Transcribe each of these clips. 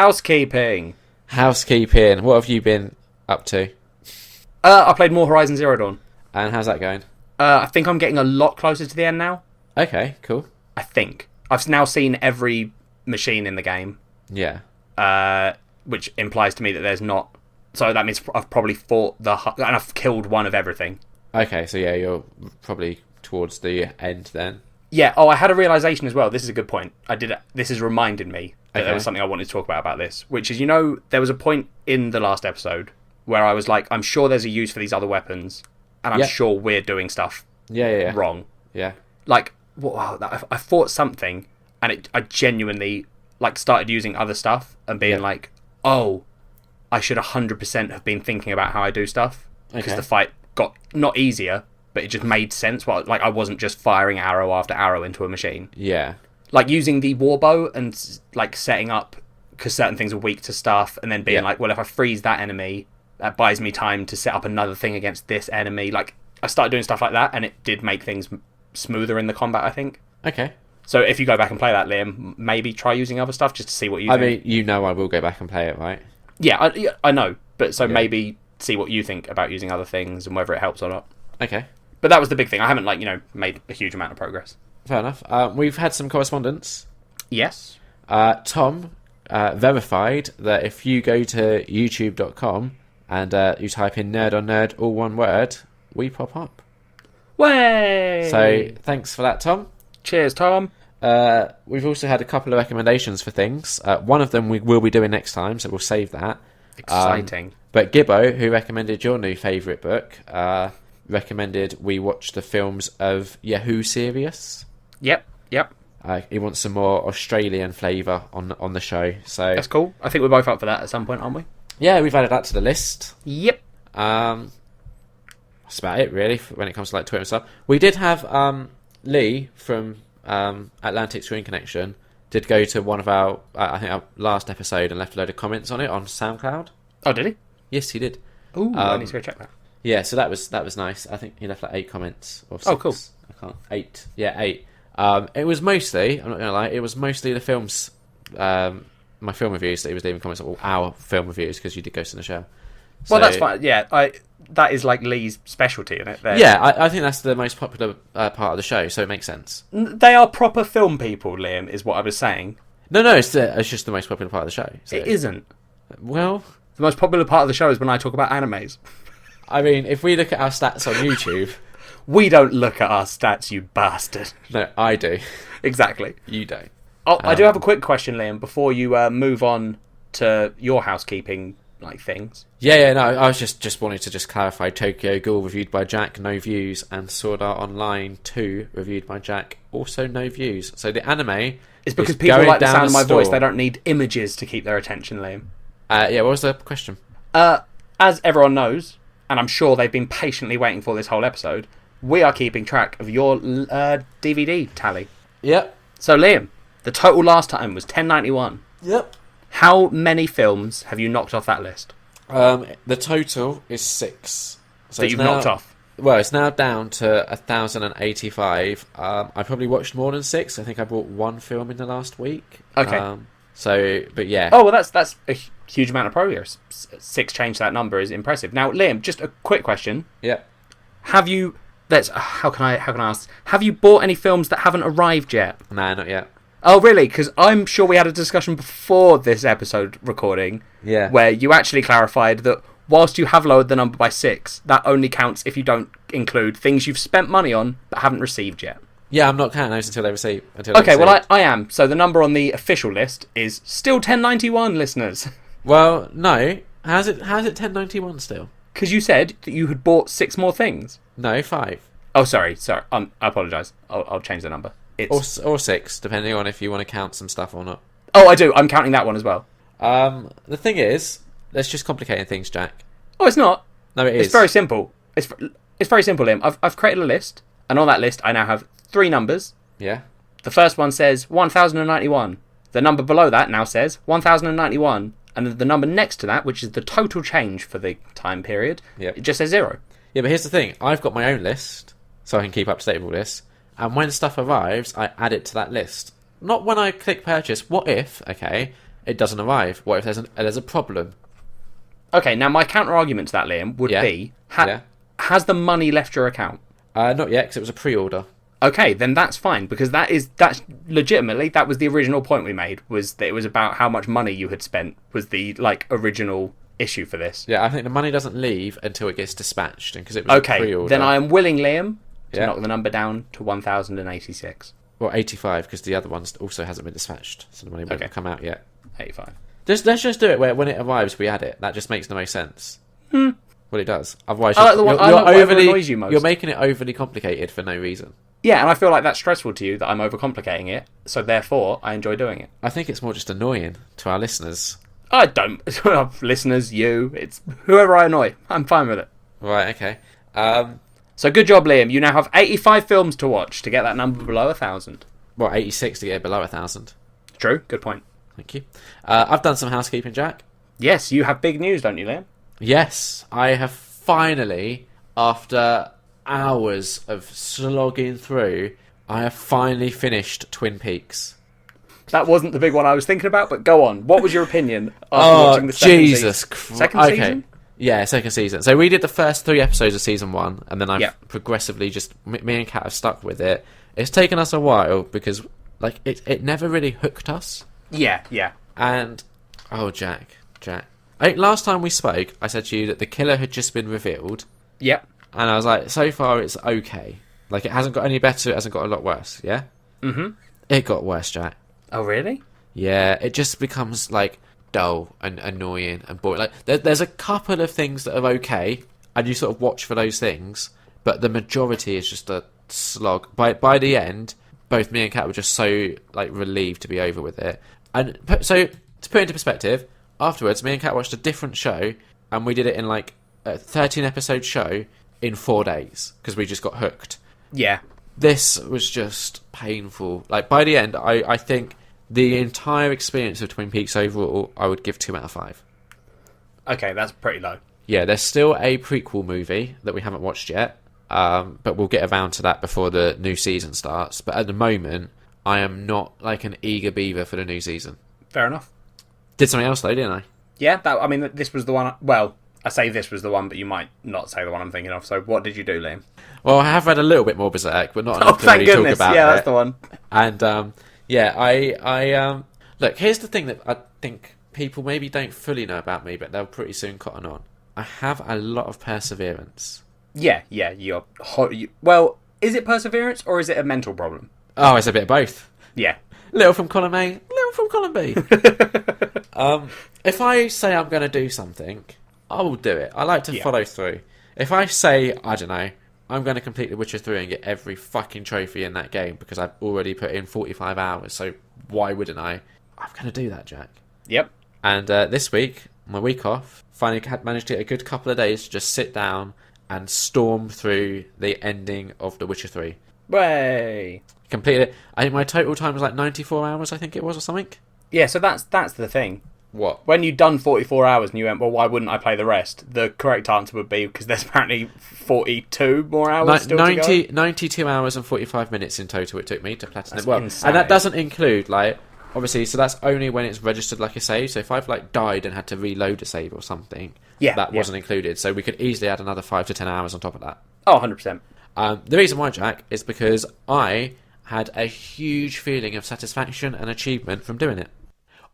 Housekeeping. Housekeeping. What have you been up to? I played more Horizon Zero Dawn. And how's that going? I think I'm getting a lot closer to the end now. Okay, cool. I think. I've now seen every machine in the game. Yeah. Which implies to me that there's not... So that means I've probably fought and I've killed one of everything. Okay, so yeah, you're probably towards the end then. Yeah, I had a realisation as well. This is a good point. This has reminded me that there was something I wanted to talk about this, which is, there was a point in the last episode where I was like, I'm sure there's a use for these other weapons, and I'm sure we're doing stuff wrong. Yeah. Like, I fought something, and I genuinely started using other stuff and being like, oh, I should 100% have been thinking about how I do stuff, because the fight got not easier, but it just made sense. I wasn't just firing arrow after arrow into a machine. Yeah. Like using the warbow and setting up, because certain things are weak to stuff, and then being well, if I freeze that enemy, that buys me time to set up another thing against this enemy. I started doing stuff like that, and it did make things smoother in the combat, I think. Okay. So if you go back and play that, Liam, maybe try using other stuff just to see what you think. I mean, I will go back and play it, right? Yeah, I know. But maybe see what you think about using other things and whether it helps or not. Okay. But that was the big thing. I haven't, made a huge amount of progress. Fair enough. We've had some correspondence. Yes. Tom verified that if you go to youtube.com and you type in nerdonnerd, all one word, we pop up. Way! So, thanks for that, Tom. Cheers, Tom. We've also had a couple of recommendations for things. One of them we will be doing next time, so we'll save that. Exciting. But Gibbo, who recommended your new favourite book, recommended we watch the films of Yahoo Serious. Yep. He wants some more Australian flavour on the show. So that's cool. I think we're both up for that at some point, aren't we? Yeah, we've added that to the list. Yep. That's about it, really, when it comes to Twitter and stuff. We did have Lee from Atlantic Screen Connection did go to one of our our last episode and left a load of comments on it on SoundCloud. Oh, did he? Yes, he did. Ooh, I need to go check that. Yeah, so that was nice. I think he left 8 comments or 6. Oh, cool. I can't 8. Yeah, 8. It was mostly, I'm not gonna lie, it was mostly the films, my film reviews that he was leaving comments on, or our film reviews, because you did Ghost in the Shell. So, well, that's fine. Yeah, that is Lee's specialty, isn't it? Yeah, I think that's the most popular part of the show, so it makes sense. They are proper film people, Liam, is what I was saying. No, it's just the most popular part of the show. So. It isn't. Well, the most popular part of the show is when I talk about animes. I mean, if we look at our stats on YouTube... We don't look at our stats, you bastard. No, I do. Exactly. You don't. Oh, I do have a quick question, Liam, before you move on to your housekeeping things. Yeah, no, I was just wanting to clarify. Tokyo Ghoul reviewed by Jack, no views, and Sword Art Online 2 reviewed by Jack, also no views. So the anime is because people like the sound of my voice. They don't need images to keep their attention, Liam. Yeah, what was the question? As everyone knows, and I'm sure they've been patiently waiting for this whole episode, we are keeping track of your DVD tally. Yep. So, Liam, the total last time was 1091. Yep. How many films have you knocked off that list? The total is 6. So that you've knocked off? Well, it's now down to 1,085. I probably watched more than 6. I think I bought 1 film in the last week. Okay. But yeah. Oh, well, that's a huge amount of progress. 6 change that number is impressive. Now, Liam, just a quick question. Yeah. Have you... how can I ask? Have you bought any films that haven't arrived yet? Nah, not yet. Oh, really? Because I'm sure we had a discussion before this episode recording where you actually clarified that whilst you have lowered the number by 6, that only counts if you don't include things you've spent money on but haven't received yet. Yeah, I'm not counting those until they receive. Well, I am. So the number on the official list is still 1091, listeners. Well, no. How's it 1091 still? Because you said that you had bought 6 more things. No, 5. Oh, sorry. I apologise. I'll change the number. Or 6, depending on if you want to count some stuff or not. Oh, I do. I'm counting that one as well. The thing is, that's just complicating things, Jack. Oh, it's not. No, it is. It's very simple. It's very simple, Liam. I've created a list, and on that list, I now have 3 numbers. Yeah. The first one says 1,091. The number below that now says 1,091. And the number next to that, which is the total change for the time period, it just says 0. Yeah, but here's the thing. I've got my own list, so I can keep up to date with all this. And when stuff arrives, I add it to that list. Not when I click purchase. What if it doesn't arrive? What if there's a problem? Okay, now my counter argument to that, Liam, would be: has the money left your account? Not yet, because it was a pre-order. Okay, then that's fine, because that's legitimately, that was the original point we made, was that it was about how much money you had spent, was the original issue for this. Yeah, I think the money doesn't leave until it gets dispatched, and because it was a pre-order. Then I am willing, Liam, to knock the number down to 1,086. Well, 85, because the other one also hasn't been dispatched, so the money won't come out yet. 85. Let's just do it where when it arrives we add it. That just makes the most sense. Well, it does. Otherwise, you're making it overly complicated for no reason. Yeah, and I feel like that's stressful to you, that I'm overcomplicating it, so therefore I enjoy doing it. I think it's more just annoying to our listeners. I don't. Listeners, you, it's whoever I annoy. I'm fine with it. Right, okay. So good job, Liam. You now have 85 films to watch to get that number below 1,000. Well, 86 to get it below 1,000. True, good point. Thank you. I've done some housekeeping, Jack. Yes, you have big news, don't you, Liam? Yes, I have finally, after hours of slogging through, I have finally finished Twin Peaks. That wasn't the big one I was thinking about, but go on. What was your opinion after watching the second Jesus season? Second season? Yeah, second season. So we did the first 3 episodes of season 1, and then I've progressively just... Me and Kat have stuck with it. It's taken us a while, because it never really hooked us. Yeah. And... Oh, Jack. I think last time we spoke, I said to you that the killer had just been revealed. Yep. And I was like, so far it's okay. It hasn't got any better, it hasn't got a lot worse, yeah? Mm-hmm. It got worse, Jack. Oh, really? Yeah, it just becomes, dull and annoying and boring. There's a couple of things that are okay, and you sort of watch for those things, but the majority is just a slog. By the end, both me and Kat were just so, relieved to be over with it. And so, to put it into perspective, afterwards, me and Kat watched a different show, and we did it in, a 13-episode show in 4 days, because we just got hooked. Yeah. This was just painful. By the end, I think the entire experience of Twin Peaks overall, I would give 2 out of 5. Okay, that's pretty low. Yeah, there's still a prequel movie that we haven't watched yet, but we'll get around to that before the new season starts. But at the moment, I am not an eager beaver for the new season. Fair enough. Did something else though, didn't I? Yeah, this was the one... Well, I say this was the one, but you might not say the one I'm thinking of. So what did you do, Liam? Well, I have read a little bit more Berserk, but not enough to really talk about it. That's the one. And, I look, here's the thing that I think people maybe don't fully know about me, but they'll pretty soon cotton on. I have a lot of perseverance. Yeah, well, is it perseverance, or is it a mental problem? Oh, it's a bit of both. Yeah. Little from column A, little from column B. If I say I'm going to do something, I will do it. I like to follow through. If I say, I don't know, I'm going to complete The Witcher 3 and get every fucking trophy in that game because I've already put in 45 hours, so why wouldn't I? I'm going to do that, Jack. Yep. And this week, my week off, finally had managed to get a good couple of days to just sit down and storm through the ending of The Witcher 3. Way. Completed it. I think my total time was 94 hours, I think it was, or something. Yeah, so that's the thing. What? When you'd done 44 hours and you went, well, why wouldn't I play the rest? The correct answer would be because there's apparently 42 more hours still to go. 92 hours and 45 minutes in total it took me to platinum. That's insane. And that doesn't include, obviously, so that's only when it's registered like a save. So if I've, died and had to reload a save or something, that wasn't included. So we could easily add another 5 to 10 hours on top of that. Oh, 100%. The reason why, Jack, is because I had a huge feeling of satisfaction and achievement from doing it.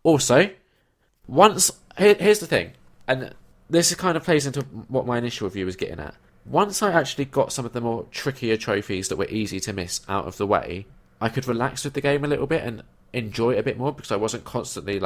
Also, here's the thing, and this kind of plays into what my initial review was getting at. Once I actually got some of the more trickier trophies that were easy to miss out of the way, I could relax with the game a little bit and enjoy it a bit more because I wasn't constantly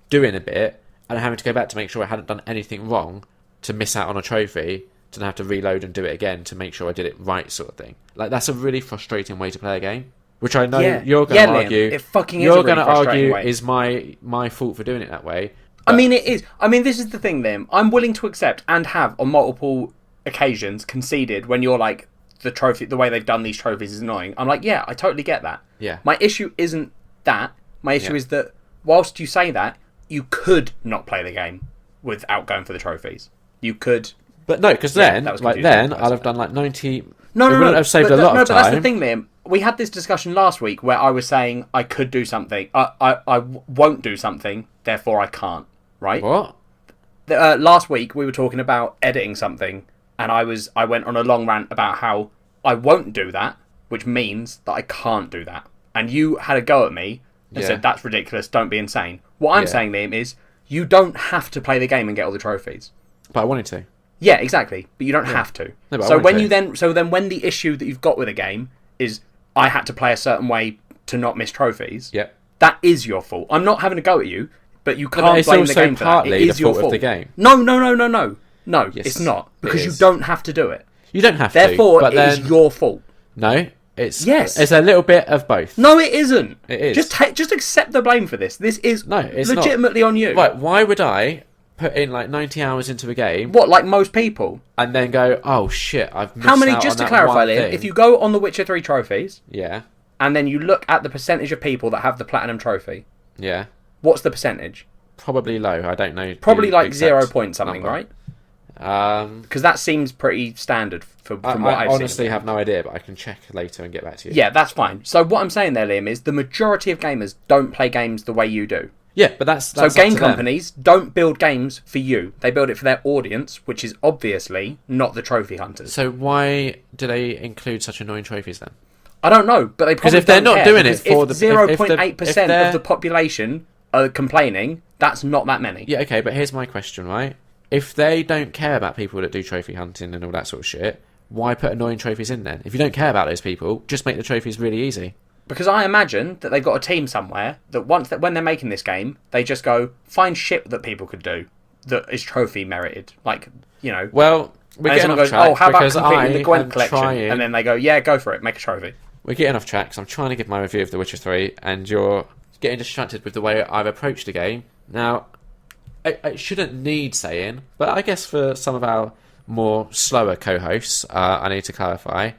doing a bit and having to go back to make sure I hadn't done anything wrong to miss out on a trophy, to then have to reload and do it again to make sure I did it right, sort of thing. That's a really frustrating way to play a game. Which I know you're going to argue. Liam, it fucking is a really frustrating way. Is my fault for doing it that way. I mean, it is. I mean, this is the thing, Liam. I'm willing to accept and have on multiple occasions conceded when you're the trophy, the way they've done these trophies is annoying. I'm yeah, I totally get that. Yeah. My issue isn't that. My issue is that whilst you say that, you could not play the game without going for the trophies. You could. But no, because then I'd have done 90. No, it wouldn't have saved a lot of time. But that's the thing, Liam. we had this discussion last week where I was saying I could do something. I won't do something, therefore I can't. Right? What? Last week we were talking about editing something, and I went on a long rant about how I won't do that, which means that I can't do that. And you had a go at me and said, that's ridiculous, don't be insane. What I'm saying, Liam, is you don't have to play the game and get all the trophies. But I wanted to. Yeah, exactly. But you don't have to. No, but so when the issue that you've got with a game is I had to play a certain way to not miss trophies, that is your fault. I'm not having a go at you, but you can't blame the game for that. It is your fault of the game. No, yes, it's not. Because you don't have to do it. You don't have Therefore, it is your fault. No, it's a little bit of both. No, it isn't. It is. Just accept the blame for this. This is legitimately on you. Right, why would I put in like 90 hours into a game? What, like most people? And then go, oh shit, I've missed How many, out just on to that clarify, one Liam, thing. if you go on the Witcher 3 trophies, Yeah, and then you look at the percentage of people that have the Platinum Trophy, yeah. what's the percentage? Probably low, I don't know. Probably like 0 point something, number. right? Because that seems pretty standard from what I've seen. I honestly have no idea, but I can check later and get back to you. Yeah, that's fine. So what I'm saying there, Liam, is the majority of gamers don't play games the way you do. Yeah, but that's so game companies don't build games for you. They build it for their audience, which is obviously not the trophy hunters. So why do they include such annoying trophies then? I don't know, but they probably if they're not doing it for the 0.8% of the population are complaining, that's not that many. Yeah, okay, but here's my question, right? If they don't care about people that do trophy hunting and all that sort of shit, why put annoying trophies in then? If you don't care about those people, just make the trophies really easy. Because I imagine that they've got a team somewhere that when they're making this game, they just go, find shit that people could do that is trophy merited. Like, you know. Well, we're getting off track how about because completing the Gwent collection? trying... And then they go, yeah, go for it, make a trophy. We're getting off track, so I'm trying to give my review of The Witcher 3, and you're getting distracted with the way I've approached the game. Now, it shouldn't need saying, but I guess for some of our more slower co-hosts, I need to clarify.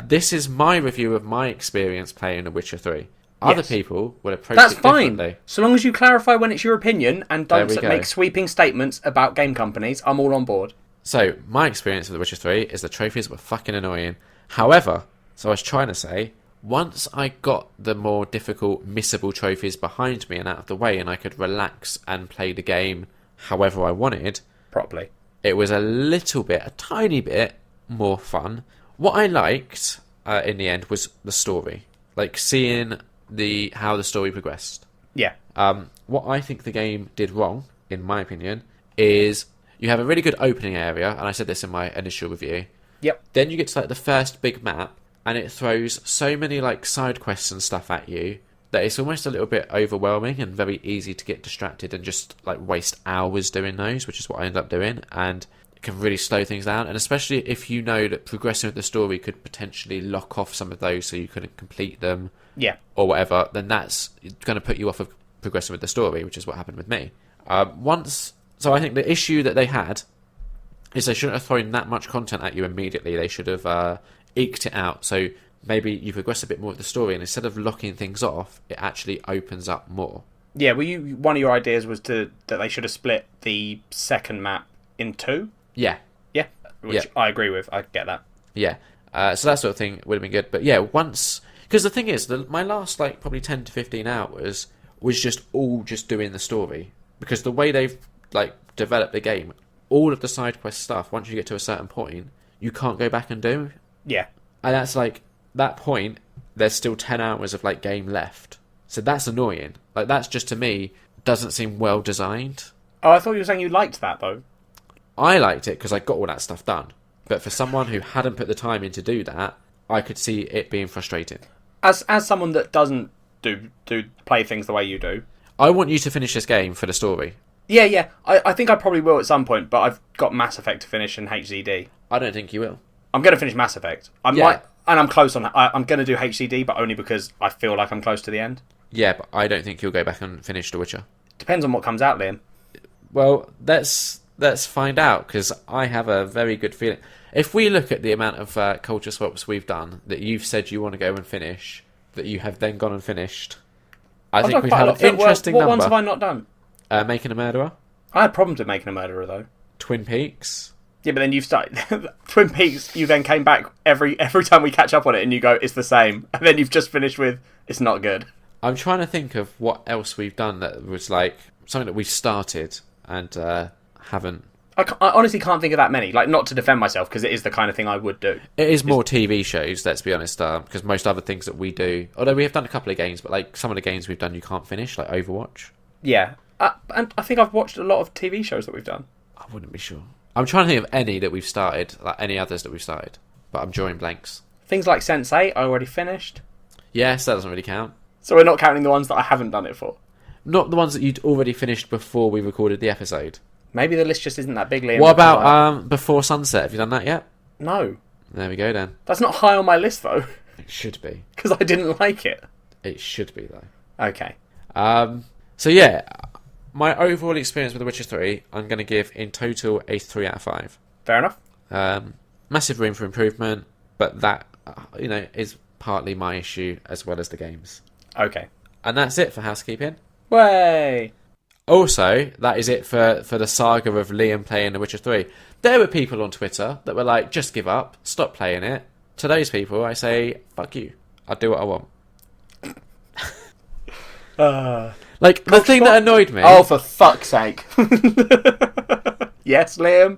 This is my review of my experience playing The Witcher 3. Other people will approach it differently. That's fine. So long as you clarify when it's your opinion and don't make sweeping statements about game companies, I'm all on board. So, my experience of The Witcher 3 is the trophies were fucking annoying. However, so I was trying to say, once I got the more difficult, missable trophies behind me and out of the way, and I could relax and play the game however I wanted, properly, it was a tiny bit more fun. What I liked in the end was the story, like seeing how the story progressed. Yeah. What I think the game did wrong, in my opinion, is you have a really good opening area, and I said this in my initial review. Yep. Then you get to like the first big map, and it throws so many like side quests and stuff at you that it's almost a little bit overwhelming and very easy to get distracted and just like waste hours doing those, which is what I ended up doing, and it can really slow things down. And especially if you know that progressing with the story could potentially lock off some of those so you couldn't complete them, or whatever, then that's going to put you off of progressing with the story, which is what happened with me. So I think the issue that they had is they shouldn't have thrown that much content at you immediately. They should have eked it out. So maybe you progress a bit more with the story, and instead of locking things off, it actually opens up more. Yeah, well, one of your ideas was that they should have split the second map in two. Yeah. Yeah, which I agree with. I get that. Yeah. So that sort of thing would have been good. But yeah, once... Because the thing is, my last like probably 10 to 15 hours was just doing the story. Because the way they've like developed the game, all of the side quest stuff, once you get to a certain point, you can't go back and do. Yeah. And that's like, that point, there's still 10 hours of like game left. So that's annoying. Like that's just, to me, doesn't seem well designed. Oh, I thought you were saying you liked that though. I liked it because I got all that stuff done. But for someone who hadn't put the time in to do that, I could see it being frustrating. As someone that doesn't do play things the way you do, I want you to finish this game for the story. Yeah. I think I probably will at some point, but I've got Mass Effect to finish and HCD. I don't think you will. I'm going to finish Mass Effect. Might, and I'm close on. I'm going to do HCD, but only because I feel like I'm close to the end. Yeah, but I don't think you'll go back and finish The Witcher. Depends on what comes out, Liam. Well, let's find out, because I have a very good feeling. If we look at the amount of culture swaps we've done that you've said you want to go and finish, that you have then gone and finished, I think we've had an interesting number. What ones have I not done? Making a Murderer. I had problems with Making a Murderer, though. Twin Peaks. Yeah, but then you've started Twin Peaks. You then came back every time we catch up on it, and you go, "It's the same," and then you've just finished with, "It's not good." I'm trying to think of what else we've done that was like something that we've started and haven't. I honestly can't think of that many. Like, not to defend myself, because it is the kind of thing I would do. It is more TV shows, let's be honest, because most other things that we do, although we have done a couple of games, but like some of the games we've done you can't finish, like Overwatch. Yeah, and I think I've watched a lot of TV shows that we've done. I wouldn't be sure. I'm trying to think of any that we've started, like any others that we've started, but I'm drawing blanks. Things like Sense8, I already finished. Yes, that doesn't really count. So we're not counting the ones that I haven't done it for. Not the ones that you'd already finished before we recorded the episode. Maybe the list just isn't that big, Liam. What about Before Sunset? Have you done that yet? No. There we go then. That's not high on my list, though. It should be. Because I didn't like it. It should be, though. Okay. So yeah, my overall experience with The Witcher 3, I'm going to give in total a 3 out of 5. Fair enough. Massive room for improvement, but that, is partly my issue as well as the games. Okay. And that's it for housekeeping. Way. Also, that is it for the saga of Liam playing The Witcher 3. There were people on Twitter that were like, just give up, stop playing it. To those people, I say, fuck you. I'll do what I want. Like, the thing that annoyed me... Oh, for fuck's sake. Yes, Liam?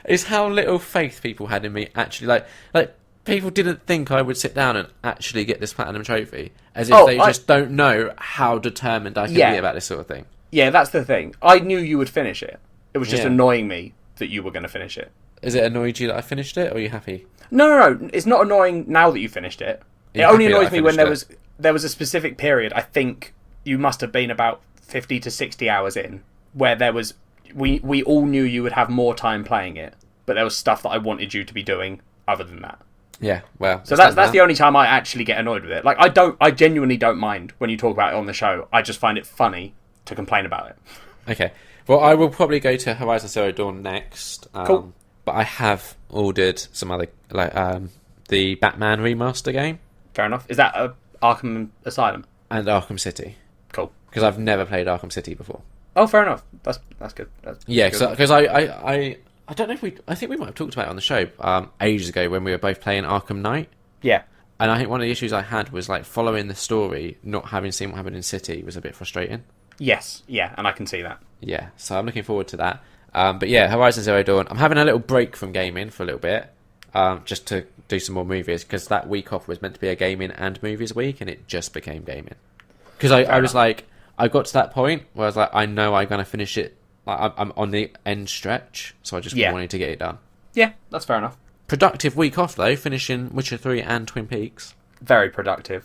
Is how little faith people had in me actually. Like people didn't think I would sit down and actually get this platinum trophy, as if they just don't know how determined I can be about this sort of thing. Yeah, that's the thing. I knew you would finish it. It was just annoying me that you were going to finish it. Is it annoyed you that I finished it, or are you happy? No. It's not annoying now that you finished it. It only annoys me when there was a specific period, I think you must have been about 50 to 60 hours in, where there was... We all knew you would have more time playing it, but there was stuff that I wanted you to be doing other than that. Yeah, well... So that's the only time I actually get annoyed with it. Like, I genuinely don't mind when you talk about it on the show. I just find it funny to complain about it. Okay. Well, I will probably go to Horizon Zero Dawn next. Cool. But I have ordered some other... the Batman remaster game. Fair enough. Is that Arkham Asylum? And Arkham City. Cool. Because I've never played Arkham City before. Oh, fair enough. That's good. Because I don't know if I think we might have talked about it on the show ages ago when we were both playing Arkham Knight. Yeah. And I think one of the issues I had was like following the story, not having seen what happened in City was a bit frustrating. Yes, yeah, and I can see that. Yeah, so I'm looking forward to that. But yeah, Horizon Zero Dawn. I'm having a little break from gaming for a little bit, just to do some more movies, because that week off was meant to be a gaming and movies week, and it just became gaming. Because I was like, I got to that point where I was like, I know I'm going to finish it. Like, I'm on the end stretch, so I just wanted to get it done. Yeah, that's fair enough. Productive week off, though, finishing Witcher 3 and Twin Peaks. Very productive.